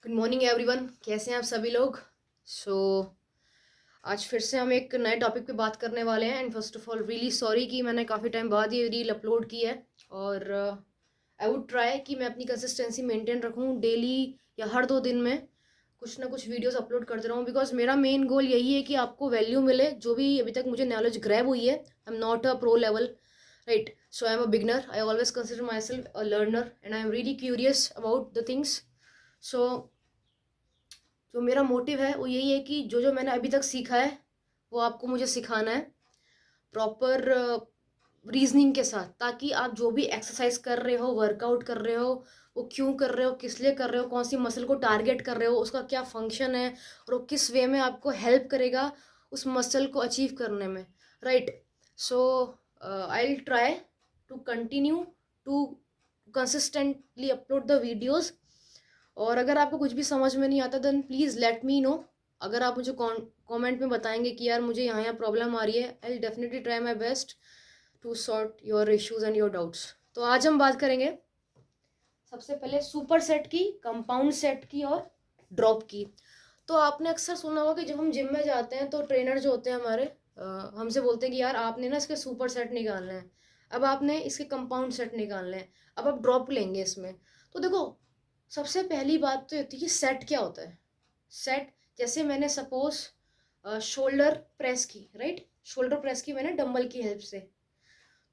Good morning everyone, कैसे हैं आप सभी लोग। सो आज फिर से हम एक नए टॉपिक पे बात करने वाले हैं। And first of all really sorry कि मैंने काफ़ी टाइम बाद ये रील अपलोड की है। और आई वुड ट्राई कि मैं अपनी कंसिस्टेंसी मेंटेन रखूं, डेली या हर 2 दिन में कुछ ना कुछ वीडियोस अपलोड करते रहूं। बिकॉज मेरा मेन गोल यही है कि आपको वैल्यू मिले। जो भी अभी तक मुझे नॉलेज ग्रैब हुई है, I am not a pro level, right. So I am a beginner, I always consider myself a learner and I am really curious about the things. So जो मेरा मोटिव है वो यही है कि जो जो मैंने अभी तक सीखा है वो आपको मुझे सिखाना है, प्रॉपर रीजनिंग के साथ, ताकि आप जो भी एक्सरसाइज कर रहे हो, वर्कआउट कर रहे हो, वो क्यों कर रहे हो, किस लिए कर रहे हो, कौन सी मसल को टारगेट कर रहे हो, उसका क्या फंक्शन है और वो किस वे में आपको हेल्प करेगा उस मसल को अचीव करने में, right. So I will try to continue to consistently upload the videos. और अगर आपको कुछ भी समझ में नहीं आता then please let me know. अगर आप मुझे कमेंट में बताएंगे कि यार मुझे यहाँ प्रॉब्लम आ रही है, I will definitely try my best to sort your issues and your doubts. तो आज हम बात करेंगे सबसे पहले सुपर सेट की, कंपाउंड सेट की और ड्रॉप की। तो आपने अक्सर सुना होगा कि जब हम जिम में जाते हैं तो ट्रेनर जो होते हैं हमारे हमसे बोलते हैं कि यार आपने ना इसके सुपर सेट निकालना है, अब आपने इसके कंपाउंड सेट निकालने हैं, अब आप ड्रॉप लेंगे इसमें। तो देखो, सबसे पहली बात तो ये होती है कि सेट क्या होता है। सेट, जैसे मैंने सपोज शोल्डर प्रेस की, राइट, शोल्डर प्रेस की मैंने डंबल की हेल्प से,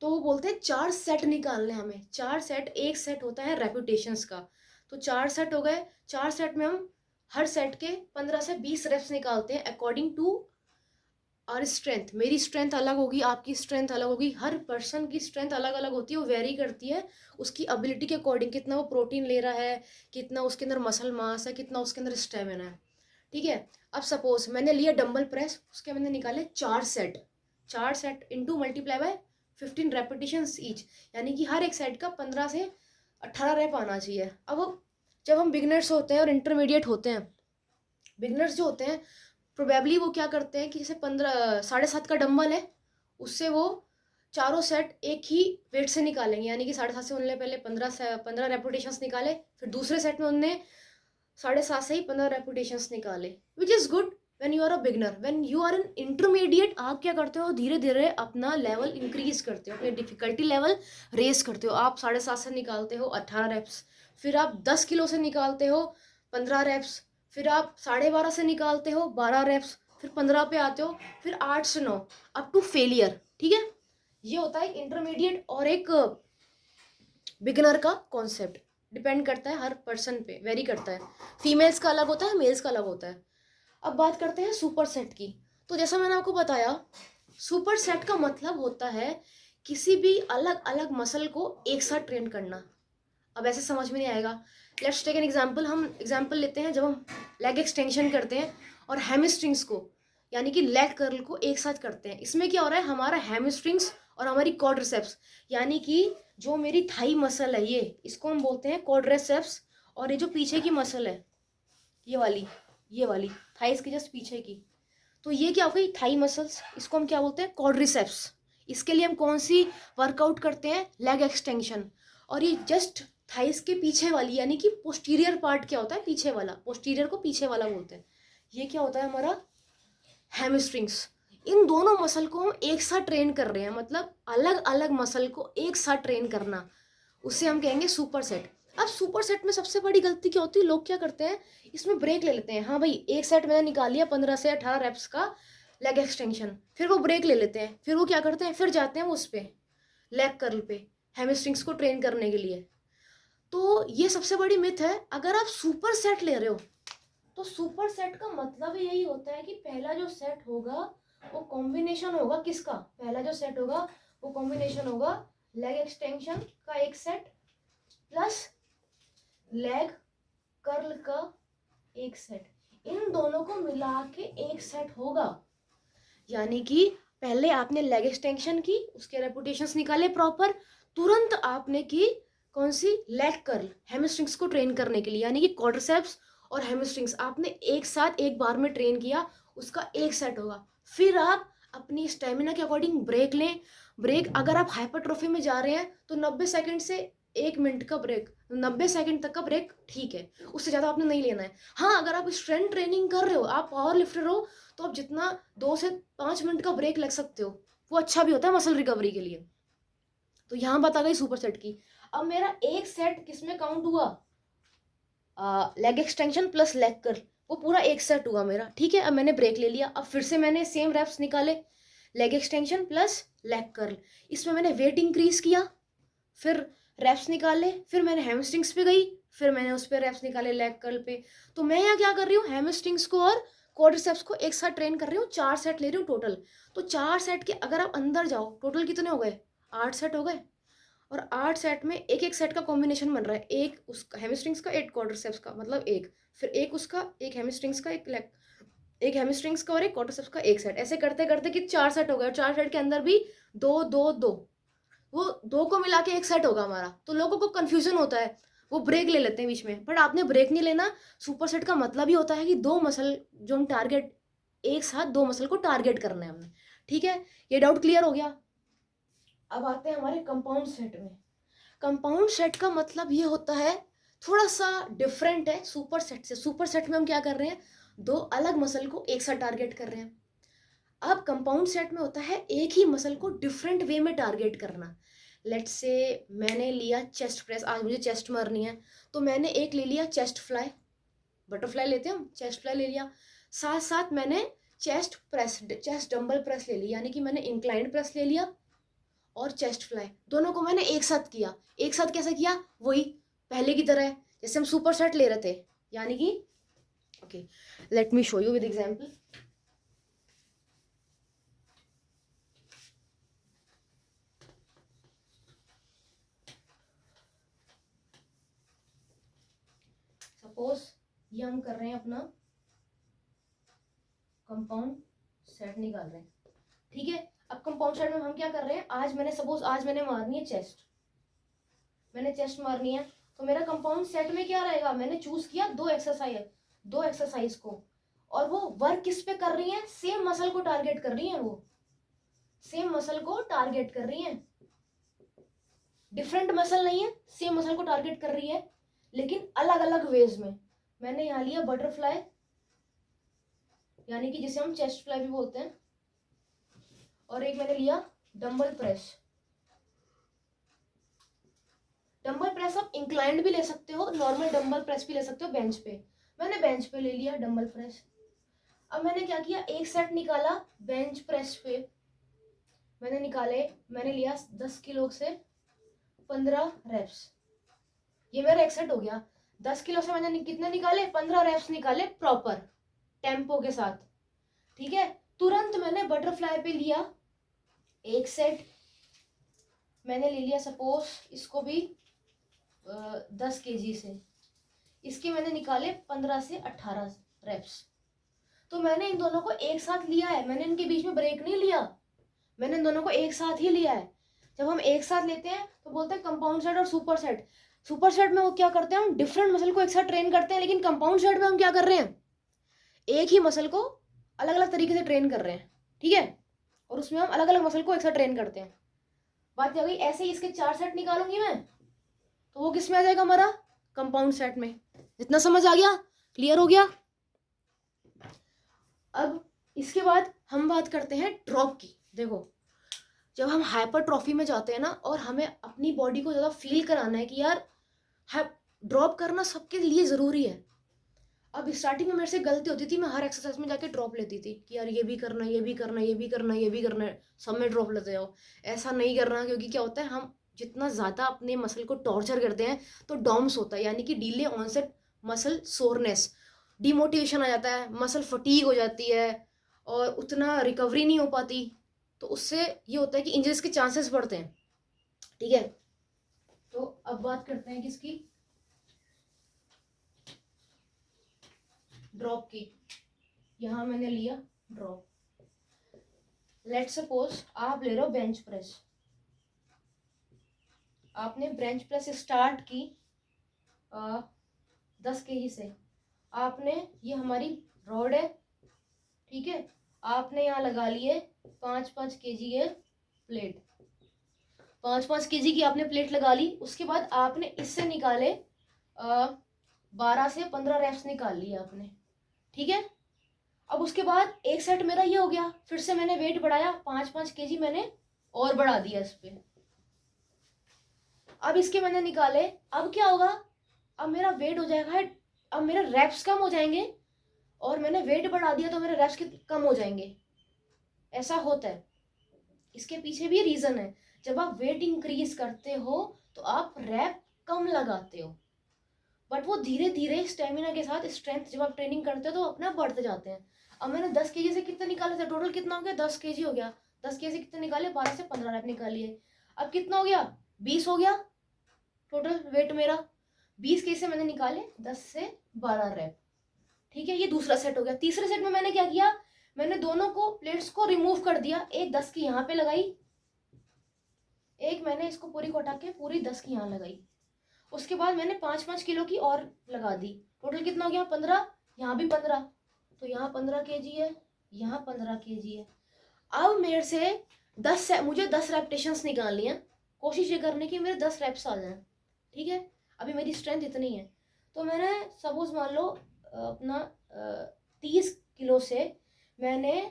तो वो बोलते हैं 4 सेट निकालने हमें। 4 सेट, एक सेट होता है रेपुटेशंस का, तो 4 सेट हो गए। 4 सेट में हम हर सेट के 15 से 20 रेप्स निकालते हैं अकॉर्डिंग टू और स्ट्रेंथ। मेरी स्ट्रेंथ अलग होगी, आपकी स्ट्रेंथ अलग होगी, हर पर्सन की स्ट्रेंथ अलग अलग होती है, वो वेरी करती है उसकी एबिलिटी के अकॉर्डिंग, कितना वो प्रोटीन ले रहा है, कितना उसके अंदर मसल मास है, कितना उसके अंदर स्टेमिना है, ठीक है। अब सपोज मैंने लिया डंबल प्रेस, उसके मैंने निकाले 4 set. 4 set into multiply by 15 repetition each, यानी कि हर एक सेट का 15 से 18 रेप आना चाहिए। अब जब हम बिगनर्स होते हैं और इंटरमीडिएट होते हैं, बिगनर्स जो होते हैं प्रोबेबली वो क्या करते हैं कि जैसे 7.5 का डंबल है, उससे वो चारों सेट एक ही वेट से निकालेंगे, यानी कि 7.5 से उन्होंने पहले 15 रेपुटेशंस निकाले, फिर दूसरे सेट में उनने 7.5 से ही 15 रेपुटेशंस निकाले, which is good when you are a beginner. When you are an intermediate, आप क्या करते हो, धीरे धीरे अपना लेवल इंक्रीज करते हो, अपने डिफिकल्टी लेवल रेस करते हो। आप 7.5 से निकालते हो 18 रेप्स, फिर आप 10 किलो से निकालते हो 15 रेप्स, फिर आप 12.5 से निकालते हो 12 रेप्स, फिर 15 पे आते हो, फिर 8 से 9 अप टू फेलियर, ठीक है। ये होता है एक इंटरमीडिएट और एक बिगिनर का कॉन्सेप्ट। डिपेंड करता है, हर पर्सन पे वेरी करता है, फीमेल्स का अलग होता है, मेल्स का अलग होता है। अब बात करते हैं सुपर सेट की। तो जैसा मैंने आपको बताया, सुपर सेट का मतलब होता है किसी भी अलग अलग मसल को एक साथ ट्रेन करना। अब ऐसे समझ में नहीं आएगा, लेट्स टेक एन एग्जाम्पल। हम एग्जाम्पल लेते हैं, जब हम लेग एक्सटेंशन करते हैं और हैमस्ट्रिंग्स को, यानी कि लेग कर्ल को एक साथ करते हैं, इसमें क्या हो रहा है, हमारा हैमस्ट्रिंग्स और हमारी क्वाड्रिसेप्स, यानी कि जो मेरी थाई मसल है ये, इसको हम बोलते हैं क्वाड्रिसेप्स। और ये जो पीछे की मसल है, ये वाली थाइस की जस्ट पीछे की, तो ये क्या हो गई, थाई मसल्स, इसको हम क्या बोलते हैं, क्वाड्रिसेप्स। इसके लिए हम कौन सी वर्कआउट करते हैं, लेग एक्सटेंशन। और ये जस्ट थाइस के पीछे वाली, यानी कि पोस्टीरियर पार्ट क्या होता है, पीछे वाला, पोस्टीरियर को पीछे वाला बोलते हैं, ये क्या होता है, हमारा हैमस्ट्रिंग्स। इन दोनों मसल को हम एक साथ ट्रेन कर रहे हैं, मतलब अलग अलग मसल को एक साथ ट्रेन करना, उसे हम कहेंगे सुपर सेट। अब सुपर सेट में सबसे बड़ी गलती क्या होती है, लोग क्या करते हैं, इसमें ब्रेक ले लेते हैं। हाँ भाई, एक सेट मैंने निकाल लिया 15 से 18 रेप्स का लेग एक्सटेंशन, फिर वो ब्रेक ले लेते हैं, फिर वो क्या करते हैं, फिर जाते हैं उस पे लेग कर्ल पे, हैमस्ट्रिंग्स को ट्रेन करने के लिए। तो ये सबसे बड़ी मिथ है। अगर आप सुपर सेट ले रहे हो तो सुपर सेट का मतलब यही होता है कि पहला जो सेट होगा वो कॉम्बिनेशन होगा किसका, पहला जो सेट होगा वो कॉम्बिनेशन होगा लेग एक्सटेंशन का एक सेट प्लस लेग कर्ल का एक सेट, इन दोनों को मिला के एक सेट होगा। यानी कि पहले आपने लेग एक्सटेंशन की, उसके रेपुटेशंस निकाले प्रॉपर, तुरंत आपने की कौन सी, लेग कर्ल, हैमस्ट्रिंग्स को ट्रेन करने के लिए, यानी कि क्वाड्रिसेप्स और हैमस्ट्रिंग्स आपने एक साथ एक बार में ट्रेन किया, उसका एक सेट होगा। फिर आप अपनी स्टेमिना के अकॉर्डिंग ब्रेक लें। ब्रेक, अगर आप हाइपरट्रोफी में जा रहे हैं तो 90 सेकंड से 1 मिनट का ब्रेक, 90 सेकंड तक का ब्रेक ठीक है, उससे ज़्यादा आपने नहीं लेना है। हाँ, अगर आप स्ट्रेंथ ट्रेनिंग कर रहे हो, आप पावर लिफ्टर हो, तो आप जितना 2 से 5 मिनट का ब्रेक लग सकते हो, वो अच्छा भी होता है मसल रिकवरी के लिए। तो यहाँ बात आ गई सुपर सेट की। अब मेरा एक सेट किस में काउंट हुआ? Leg extension plus leg curl, वो पूरा एक सेट हुआ मेरा। ठीक है, अब मैंने ब्रेक ले लिया, अब फिर से मैंने सेम रेप्स निकाले, leg extension plus leg curl. इसमें मैंने वेट इंक्रीज किया, फिर रेप्स निकाले, फिर मैंने हैमस्ट्रिंग्स पे गई, फिर मैंने उस पर रेप्स निकाले लेग कर्ल पे। तो मैं यहाँ क्या कर रही हूँ, हैमस्ट्रिंग्स को और क्वाड्रिसेप्स को एक साथ ट्रेन कर रही हूँ, 4 सेट ले रही हूँ टोटल। तो 4 सेट के अगर आप अंदर जाओ, टोटल कितने हो गए? 8 सेट हो गए। और 8 सेट में एक एक सेट का कॉम्बिनेशन बन रहा है, एक उसका हैमस्ट्रिंग्स का, एक क्वाड्रिसेप्स का, मतलब एक, फिर एक उसका, एक हैमस्ट्रिंग्स का, एक लेग, एक हैमस्ट्रिंग्स का और एक क्वाड्रिसेप्स का एक सेट। ऐसे करते करते कि 4 सेट हो गए, और 4 सेट के अंदर भी दो दो दो, वो दो को मिला के एक सेट होगा हमारा। तो लोगों को कंफ्यूजन होता है, वो ब्रेक ले लेते हैं बीच में, बट आपने ब्रेक नहीं लेना। सुपर सेट का मतलब ही होता है कि दो मसल जो हम टारगेट, एक साथ दो मसल को टारगेट करना है हमने। ठीक है, ये डाउट क्लियर हो गया। अब आते हैं हमारे कंपाउंड सेट में। कंपाउंड सेट का मतलब ये होता है, थोड़ा सा डिफरेंट है सुपर सेट से। सुपर सेट में हम क्या कर रहे हैं, दो अलग मसल को एक साथ टारगेट कर रहे हैं। अब कंपाउंड सेट में होता है एक ही मसल को डिफरेंट वे में टारगेट करना। लेट्स से मैंने लिया चेस्ट प्रेस, आज मुझे चेस्ट मारनी है, तो मैंने एक ले लिया चेस्ट फ्लाई, बटरफ्लाई लेते हैं हम, चेस्ट फ्लाई ले लिया। साथ साथ मैंने chest press, chest dumbbell press ले लिया, यानी कि मैंने इंक्लाइंड प्रेस ले लिया और चेस्ट फ्लाई, दोनों को मैंने एक साथ किया। एक साथ कैसे किया? वही पहले की तरह, जैसे हम सुपर सेट ले रहे थे, यानी कि okay, let me show you with example. Suppose ये हम कर रहे हैं अपना कंपाउंड सेट निकाल रहे हैं। ठीक है, अब कंपाउंड सेट में हम क्या कर रहे हैं, आज मैंने सपोज आज मैंने मारनी है चेस्ट, मैंने चेस्ट मारनी है, तो मेरा कंपाउंड सेट में क्या रहेगा, मैंने चूज किया दो एक्सरसाइज को, और वो वर्क किस पे कर रही है, सेम मसल को टारगेट कर रही है, वो सेम मसल को टारगेट कर रही है, डिफरेंट मसल नहीं है, सेम मसल को टारगेट कर रही है, लेकिन अलग अलग वेज में। मैंने यहाँ लिया बटरफ्लाई, यानी कि जिसे हम चेस्ट फ्लाई भी बोलते हैं, और एक मैंने लिया डंबल प्रेस। डंबल प्रेस आप इंक्लाइंड भी ले सकते हो, नॉर्मल डंबल प्रेस भी ले सकते हो बेंच पे। मैंने बेंच पे ले लिया डंबल प्रेस। अब मैंने क्या किया, एक सेट निकाला बेंच प्रेस पे, मैंने निकाले, मैंने लिया 10 किलो से 15 रेप्स, ये मेरा एक सेट हो गया। 10 किलो से मैंने कितने निकाले, 15 रेप्स निकाले प्रॉपर टेम्पो के साथ। ठीक है, तुरंत मैंने बटरफ्लाई पे लिया एक सेट, मैंने ले लिया सपोज इसको भी 10 kg से, इसके मैंने निकाले 15 से 18 रेप्स। तो मैंने इन दोनों को एक साथ लिया है, मैंने इनके बीच में ब्रेक नहीं लिया, मैंने इन दोनों को एक साथ ही लिया है। जब हम एक साथ लेते हैं तो बोलते हैं कंपाउंड सेट और सुपर सेट। सुपर सेट में वो क्या करते हैं, हम डिफरेंट मसल को एक साथ ट्रेन करते हैं, लेकिन कंपाउंड सेट में हम क्या कर रहे हैं, एक ही मसल को अलग अलग तरीके से ट्रेन कर रहे हैं। ठीक है, और उसमें हम अलग अलग मसल को एक साथ ट्रेन करते हैं। बात क्या गई, ऐसे ही इसके 4 सेट निकालूंगी मैं, तो वो किस में आ जाएगा हमारा, कंपाउंड सेट में। इतना समझ आ गया, क्लियर हो गया। अब इसके बाद हम बात करते हैं ड्रॉप की। देखो, जब हम हाइपरट्रॉफी में जाते हैं ना, और हमें अपनी बॉडी को ज़्यादा फील कराना है कि यार ड्रॉप करना सबके लिए ज़रूरी है। अब स्टार्टिंग में मेरे से गलती होती थी, मैं हर एक्सरसाइज में जाके ड्रॉप लेती थी कि यार ये भी करना, ये भी करना, ये भी करना, ये भी करना है, सब में ड्रॉप लेते जाओ। ऐसा नहीं करना, क्योंकि क्या होता है, हम जितना ज़्यादा अपने मसल को टॉर्चर करते हैं तो डॉम्स होता है, यानी कि delay onset muscle soreness, demotivation आ जाता है, मसल फटीग हो जाती है, और उतना रिकवरी नहीं हो पाती। तो उससे ये होता है कि इंजरीज के चांसेस बढ़ते हैं। ठीक है, तो अब बात करते हैं किसकी, ड्रॉप की। यहाँ मैंने लिया ड्रॉप, लेट सपोज आप ले रहे हो बेंच प्रेस, आपने बेंच प्रेस स्टार्ट की 10 kg से, आपने, ये हमारी रॉड है, ठीक है, आपने यहाँ लगा लिए 5-5 kg के प्लेट, 5-5 kg की आपने प्लेट लगा ली, उसके बाद आपने इससे निकाले 12 से 15 रेप्स निकाल लिए आपने, ठीक है। अब उसके बाद एक सेट मेरा ये हो गया, फिर से मैंने वेट बढ़ाया, 5-5 kg मैंने और बढ़ा दिया इस पे। अब इसके मैंने निकाले, अब क्या होगा, अब मेरा वेट हो जाएगा, अब मेरे रेप्स कम हो जाएंगे और मैंने वेट बढ़ा दिया तो मेरे रेप्स कम हो जाएंगे। ऐसा होता है, इसके पीछे भी रीजन है। जब आप वेट इंक्रीज करते हो तो आप रैप कम लगाते हो, बट वो धीरे धीरे स्टेमिना के साथ स्ट्रेंथ जब आप ट्रेनिंग करते हो तो अपने आप बढ़ते जाते हैं। अब मैंने 10 kg से कितना निकाले थे, टोटल कितना हो गया, 10 kg हो गया। 10 kg से कितने निकाले, 12 से 15 रैप निकालिए। अब कितना हो गया, 20 हो गया टोटल वेट मेरा। 20 kg से मैंने निकाले 10 से 12 रैप, ठीक है। ये दूसरा सेट हो गया। तीसरे सेट में मैंने क्या किया, मैंने दोनों को प्लेट्स को रिमूव कर दिया। एक 10 की यहाँ पे लगाई, एक मैंने इसको पूरी को हटा के पूरी 10 की यहाँ लगाई। उसके बाद मैंने 5-5 किलो की और लगा दी। टोटल कितना हो गया, 15, यहाँ भी 15, तो यहाँ 15 kg है, यहाँ 15 kg है। अब मेरे से मुझे 10 रेपिटेशंस निकालनी है। कोशिश ये करने की मेरे 10 रेप्स आ जाए, ठीक है। अभी मेरी स्ट्रेंथ इतनी है, तो मैंने सपोज मान लो अपना 30 किलो से मैंने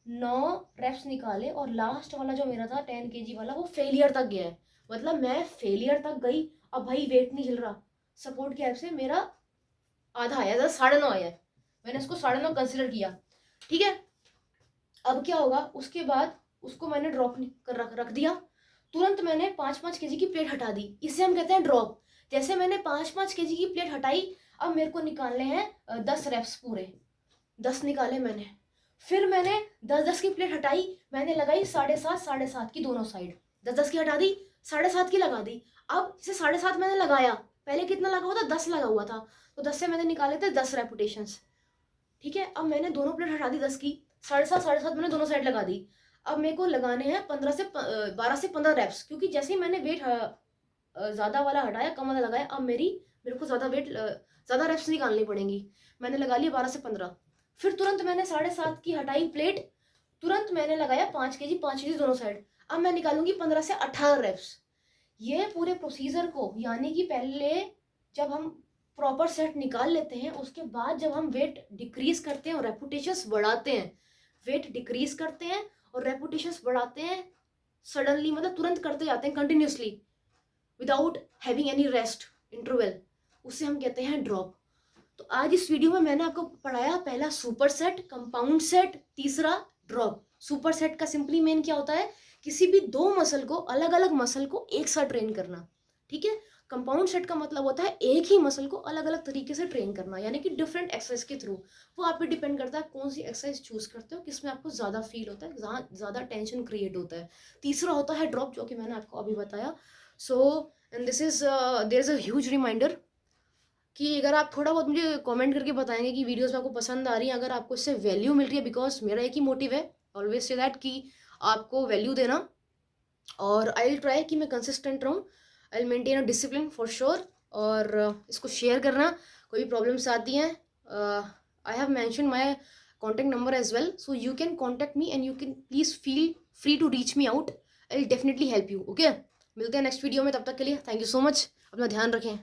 9 रेप्स निकाले और लास्ट वाला जो मेरा था 10 kg वाला वो फेलियर तक गया है। मतलब मैं फेलियर तक गई। अब भाई वेट नहीं हिल रहा, सपोर्ट की हेल्प से मेरा आधा आया, 9.5 आया है, मैंने इसको 9.5 कंसिडर किया, ठीक है। अब क्या होगा, उसके बाद उसको मैंने ड्रॉप कर रख दिया। तुरंत मैंने 5-5 kg की प्लेट हटा दी, इसे हम कहते हैं ड्रॉप। जैसे मैंने 5-5 kg की प्लेट हटाई, अब मेरे को निकालने हैं 10 रेप्स पूरे। 10 निकाले मैंने, फिर मैंने 10-10 की प्लेट हटाई, मैंने लगाई 7.5 की दोनों साइड। 10-10 की हटा दी, 7.5 की लगा दी। अब इसे 7.5 मैंने लगाया, पहले कितना लगा हुआ था, 10 लगा हुआ था, तो 10 से मैंने निकाले थे 10 रेपिटेशंस, ठीक है। अब मैंने दोनों प्लेट हटा दी 10 की, 7.5 मैंने दोनों साइड लगा दी। अब मेरे को लगाने हैं 12 से 15 रेप्स, क्योंकि जैसे ही मैंने वेट ज़्यादा वाला हटाया कम वाला लगाया, अब मेरे को ज़्यादा रेप्स निकालनी पड़ेंगी। मैंने लगा लिया 12 से 15, फिर तुरंत मैंने 7.5 की हटाई प्लेट, तुरंत मैंने लगाया 5 kg दोनों साइड। अब मैं निकालूंगी 15 से 18 रेप्स। ये पूरे प्रोसीजर को, यानी कि पहले जब हम प्रॉपर सेट निकाल लेते हैं, उसके बाद जब हम वेट डिक्रीज करते हैं और रेपुटेशंस बढ़ाते हैं, वेट डिक्रीज करते हैं और रेपुटेशंस बढ़ाते हैं सडनली, मतलब तुरंत करते जाते हैं continuously without having any rest interval, उसे हम कहते हैं ड्रॉप। तो आज इस वीडियो में मैंने आपको पढ़ाया, पहला सुपर सेट, कंपाउंड सेट, तीसरा ड्रॉप। सुपर सेट का सिंपली मेन क्या होता है, किसी भी दो मसल को, अलग अलग मसल को एक साथ ट्रेन करना, ठीक है। कंपाउंड सेट का मतलब होता है एक ही मसल को अलग अलग तरीके से ट्रेन करना, यानी कि डिफरेंट एक्सरसाइज के थ्रू। वो आप पे डिपेंड करता है कौन सी एक्सरसाइज चूज करते हो, किसमें आपको ज़्यादा फील होता है, जहाँ ज़्यादा टेंशन क्रिएट होता है। तीसरा होता है ड्रॉप, जो कि मैंने आपको अभी बताया। So and this is there is a huge reminder कि अगर आप थोड़ा बहुत मुझे कमेंट करके बताएंगे कि वीडियोस आपको पसंद आ रही है, अगर आपको इससे वैल्यू मिल रही है, बिकॉज मेरा एक ही मोटिव है, ऑलवेज से दैट, कि आपको वैल्यू देना। और आई विल ट्राई कि मैं कंसिस्टेंट रहूँ, I will maintain a discipline for sure. और इसको शेयर करना, कोई भी प्रॉब्लम्स आती हैं, I have mention my contact number as well, so you can contact me and you can please feel free to reach me out. I will definitely help you, okay. मिलते हैं next video में, तब तक के लिए thank you so much, अपना ध्यान रखें।